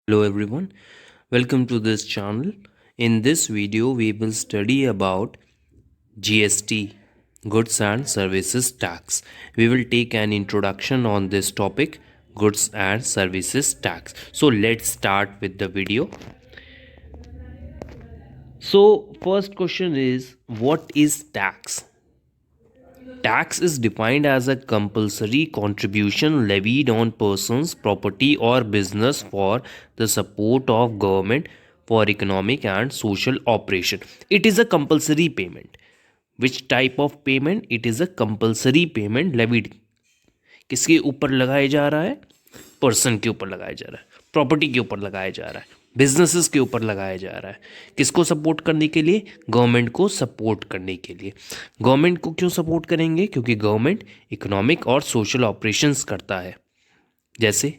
Hello everyone, welcome to this channel. In this video, we will study about GST, Goods and Services Tax. We will take an introduction on this topic, Goods and Services Tax. So let's start with the video. So first question is, what is tax? Tax is defined as a compulsory contribution levied on persons, property, or business for the support of government for economic and social operation. It is a compulsory payment. Which type of payment? It is a compulsory payment levied. किसके ऊपर लगाया जा रहा है? Person के ऊपर लगाया जा रहा है, प्रॉपर्टी के ऊपर लगाया जा रहा है, बिजनेसेस के ऊपर लगाया जा रहा है. किसको सपोर्ट करने के लिए? गवर्नमेंट को सपोर्ट करने के लिए. गवर्नमेंट को क्यों सपोर्ट करेंगे? क्योंकि गवर्नमेंट इकोनॉमिक और सोशल ऑपरेशंस करता है, जैसे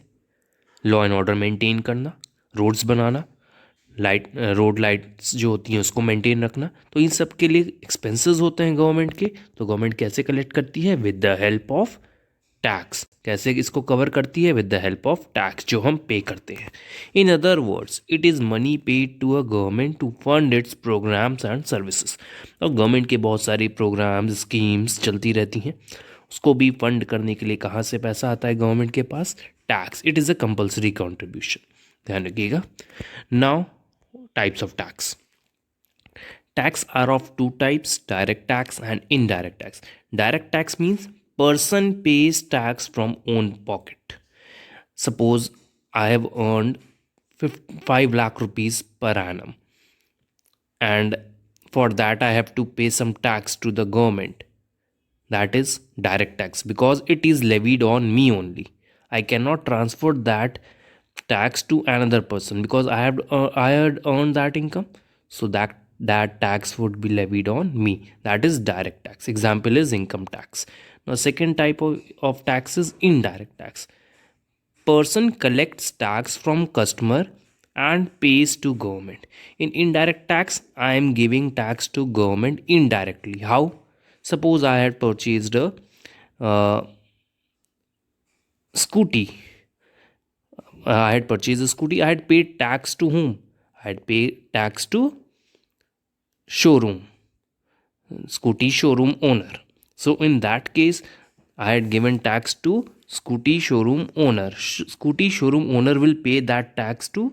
लॉ एंड ऑर्डर मेंटेन करना, रोड्स बनाना, रोड लाइट्स जो होती हैं उसको मेंटेन रखना. तो इन सब के लिए एक्सपेंसेस होते हैं गवर्नमेंट के. तो गवर्नमेंट कैसे कलेक्ट करती है? With the help of tax. कैसे इसको कवर करती है? With the help of tax, जो हम पे करते हैं. In other words, it is money paid to a government to fund its programmes and services. और गवर्नमेंट के बहुत सारी प्रोग्राम्स स्कीम्स चलती रहती हैं, उसको भी फंड करने के लिए कहाँ से पैसा आता है गवर्नमेंट के पास? Tax. It is a compulsory contribution. ध्यान रखिएगा. Now types of tax. Tax are of two types, direct tax and indirect tax. Direct tax means person pays tax from own pocket. Suppose I have earned 5 lakh rupees per annum, and for that I have to pay some tax to the government. That is direct tax because it is levied on me only. I cannot transfer that tax to another person because I had earned that income, so that tax would be levied on me. That is direct tax. Example is income tax. Now second type of tax is indirect tax. Person collects tax from customer and pays to government. In indirect tax, I am giving tax to government indirectly. How? Suppose I had purchased a uh, scooty. I had purchased a scooty. I had paid tax to whom? I had paid tax to showroom, scooty showroom owner. So in that case, I had given tax to scooty showroom owner. Scooty showroom owner will pay that tax to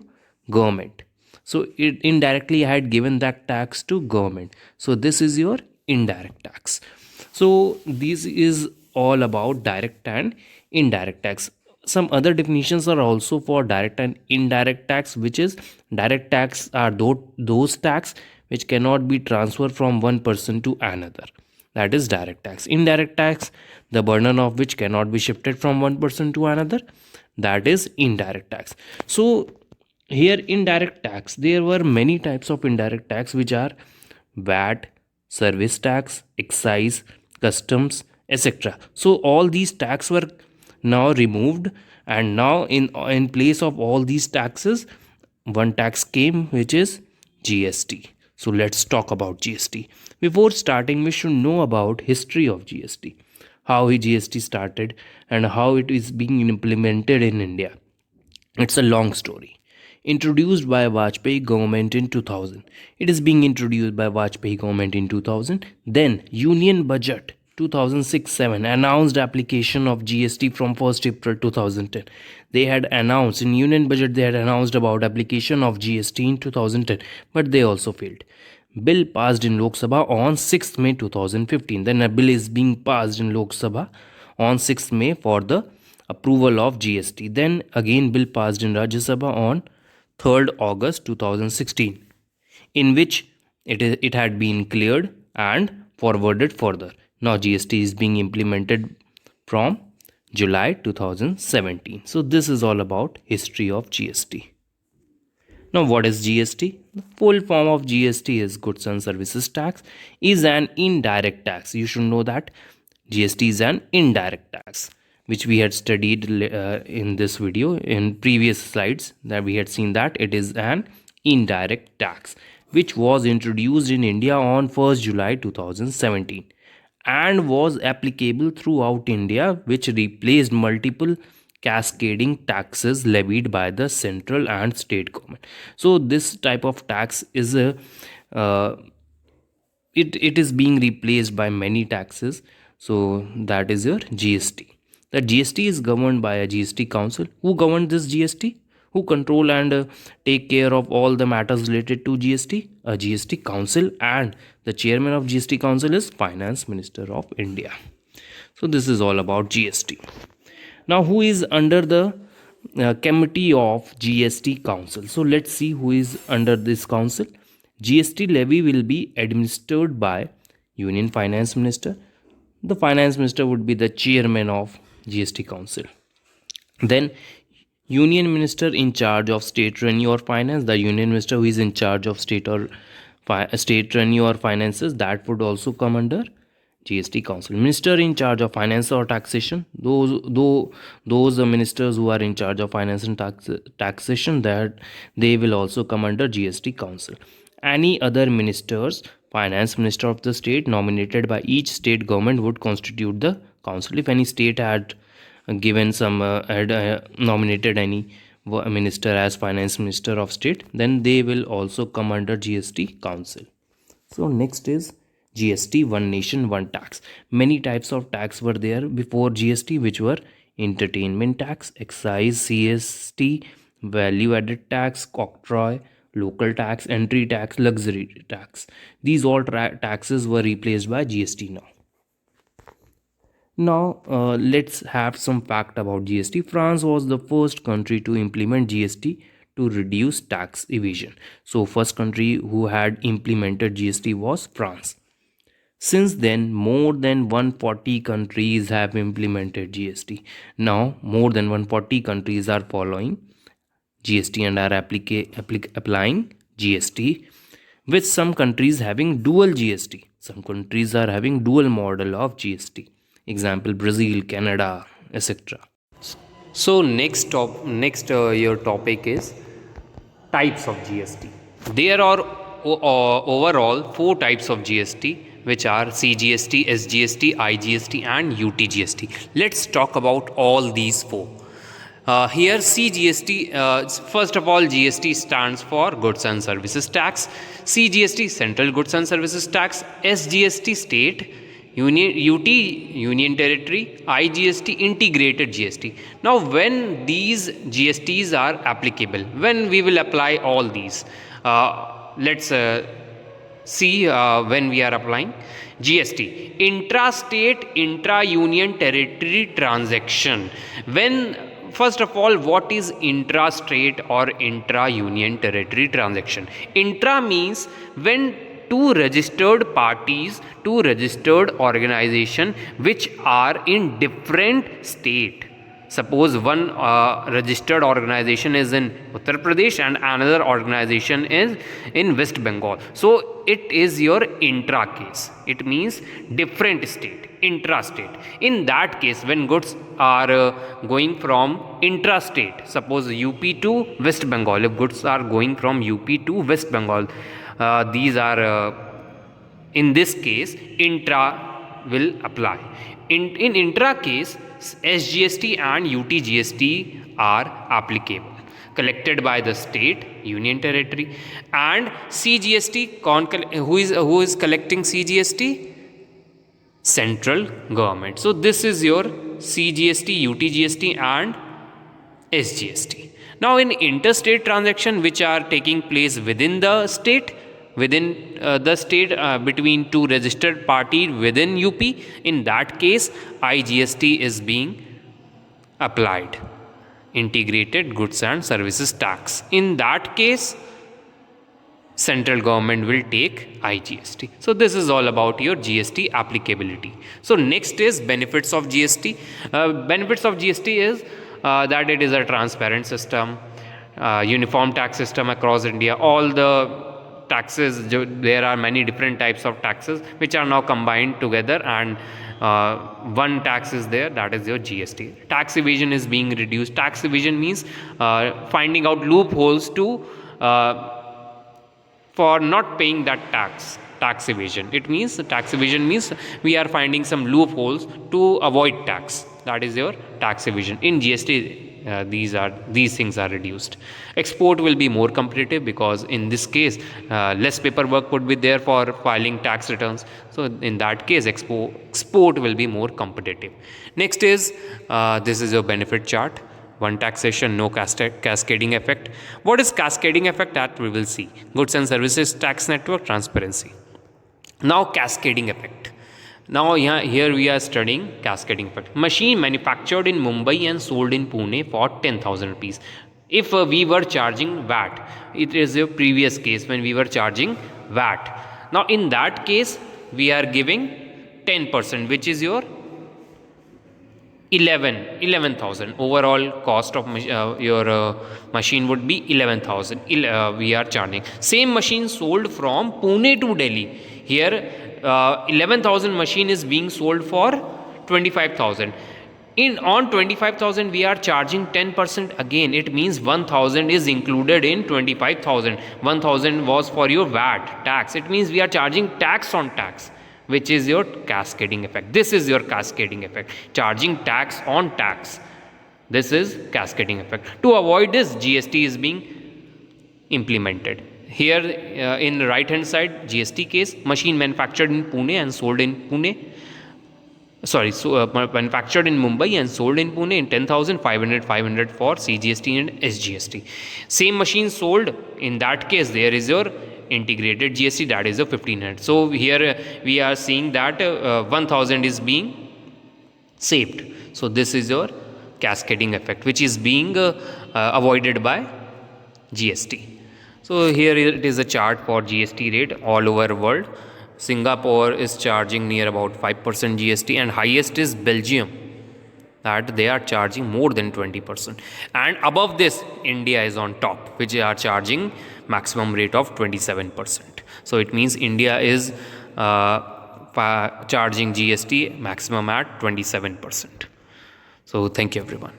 government. So indirectly I had given that tax to government. So this is your indirect tax. So this is all about direct and indirect tax. Some other definitions are also for direct and indirect tax, which is direct tax are those tax which cannot be transferred from one person to another. That is direct tax. Indirect tax, the burden of which cannot be shifted from one person to another. That is indirect tax. So here indirect tax, there were many types of indirect tax, which are VAT, service tax, excise, customs, etc. So all these tax were now removed, and now in place of all these taxes, one tax came, which is GST. So let's talk about GST. Before starting, we should know about history of GST, how GST started and how it is being implemented in India. It's a long story. Introduced by Vajpayee government in 2000. It is being introduced by Vajpayee government in 2000. Then Union Budget 2006-7 announced application of GST from 1st April 2010. They had announced in Union Budget, they had announced about application of GST in 2010, but they also failed. Bill passed in Lok Sabha on 6th May 2015. Then a bill is being passed in Lok Sabha on 6th May for the approval of GST. Then again bill passed in Rajya Sabha on 3rd August 2016, in which it had been cleared and forwarded further. Now GST is being implemented from July 2017. So this is all about history of GST. Now what is GST? The full form of GST is Goods and Services Tax, is an indirect tax. You should know that GST is an indirect tax, which we had studied in this video in previous slides, that we had seen that it is an indirect tax which was introduced in India on 1st July 2017 and was applicable throughout India, which replaced multiple cascading taxes levied by the central and state government. So this type of tax is a uh, it is being replaced by many taxes. So that is your GST. The GST is governed by a GST council. Who govern this GST? Who control and take care of all the matters related to GST? A GST council, and the chairman of GST council is Finance Minister of India. So this is all about GST. Now, who is under the committee of GST council? So let's see who is under this council. GST levy will be administered by Union Finance Minister. The Finance Minister would be the chairman of GST council. Then Union Minister in charge of state revenue or finance, the Union Minister who is in charge of state or state revenue or finances, that would also come under GST council. Minister in charge of finance or taxation, those ministers who are in charge of finance and taxation, that they will also come under GST council. Any other ministers, finance minister of the state nominated by each state government would constitute the council. If any state had given some had nominated any minister as finance minister of state, then they will also come under GST council. So next is GST, one nation one tax. Many types of tax were there before GST, which were entertainment tax, excise, CST, value added tax, octroi, local tax, entry tax, luxury tax. These all taxes were replaced by GST now. Now let's have some fact about GST. France was the first country to implement GST to reduce tax evasion. So first country who had implemented GST was France. Since then, more than 140 countries have implemented GST. Now, more than 140 countries are following GST and are applying GST, with some countries having dual GST. Some countries are having dual model of GST. Example, Brazil, Canada, etc. So next your topic is types of GST. There are overall 4 types of GST, which are CGST, SGST, IGST and UTGST. Let's talk about all these 4. Here CGST, first of all, GST stands for Goods and Services Tax, CGST Central Goods and Services Tax, SGST State, UT Union Territory, IGST Integrated GST. Now when these GSTs are applicable, when we will apply all these, let's see when we are applying GST. Intra-state, intra-union territory transaction. When, first of all, what is intra-state or intra-union territory transaction? Intra means when two registered parties, two registered organization which are in different state. Suppose one registered organization is in Uttar Pradesh and another organization is in West Bengal. So it is your intra case. It means different state, intra-state. In that case, when goods are going from intra-state, suppose UP to West Bengal, if goods are going from UP to West Bengal, these are in this case intra will apply. In intra case, SGST and UTGST are applicable, collected by the state, union territory. And CGST, who is collecting CGST? Central government. So this is your CGST, UTGST and SGST. Now in interstate transaction which are taking place within the state, between two registered party within UP, in that case IGST is being applied, integrated goods and services tax. In that case central government will take IGST. So this is all about your GST applicability. So next is benefits of GST. Benefits of GST is that it is a transparent system, uniform tax system across India. All the taxes, there are many different types of taxes which are now combined together, and one tax is there, that is your GST. Tax evasion is being reduced. Tax evasion means finding out loopholes to for not paying that tax evasion. It means tax evasion means we are finding some loopholes to avoid tax. That is your tax evasion. In GST, these things are reduced. Export will be more competitive because in this case, less paperwork would be there for filing tax returns. So in that case, export will be more competitive. Next is this is your benefit chart. One taxation, no cascading effect. What is cascading effect? That we will see. Goods and services tax network, transparency. Now cascading effect. Now here we are studying cascading effect. Machine manufactured in Mumbai and sold in Pune for 10,000 rupees. If we were charging VAT, it is a previous case when we were charging VAT. Now in that case, we are giving 10%, which is your 11,000. Overall cost of your machine would be 11,000. We are charging. Same machine sold from Pune to Delhi. Here 11,000 machine is being sold for 25,000. On 25,000 we are charging 10%. Again, it means 1,000 is included in 25,000. 1,000 was for your VAT tax. It means we are charging tax on tax, which is your cascading effect. This is your cascading effect, charging tax on tax. This is cascading effect. To avoid this, GST is being implemented. Here in the right hand side, GST case, machine manufactured in Pune and sold in Pune. Manufactured in Mumbai and sold in Pune in 10,000, 500 for CGST and SGST. Same machine sold, in that case there is your integrated GST, that is a 1,500. So here we are seeing that 1,000 is being saved. So this is your cascading effect, which is being avoided by GST. So here it is a chart for GST rate all over world. Singapore is charging near about 5% GST, and highest is Belgium, that they are charging more than 20%. And above this, India is on top, which are charging maximum rate of 27%. So it means India is charging GST maximum at 27%. So thank you everyone.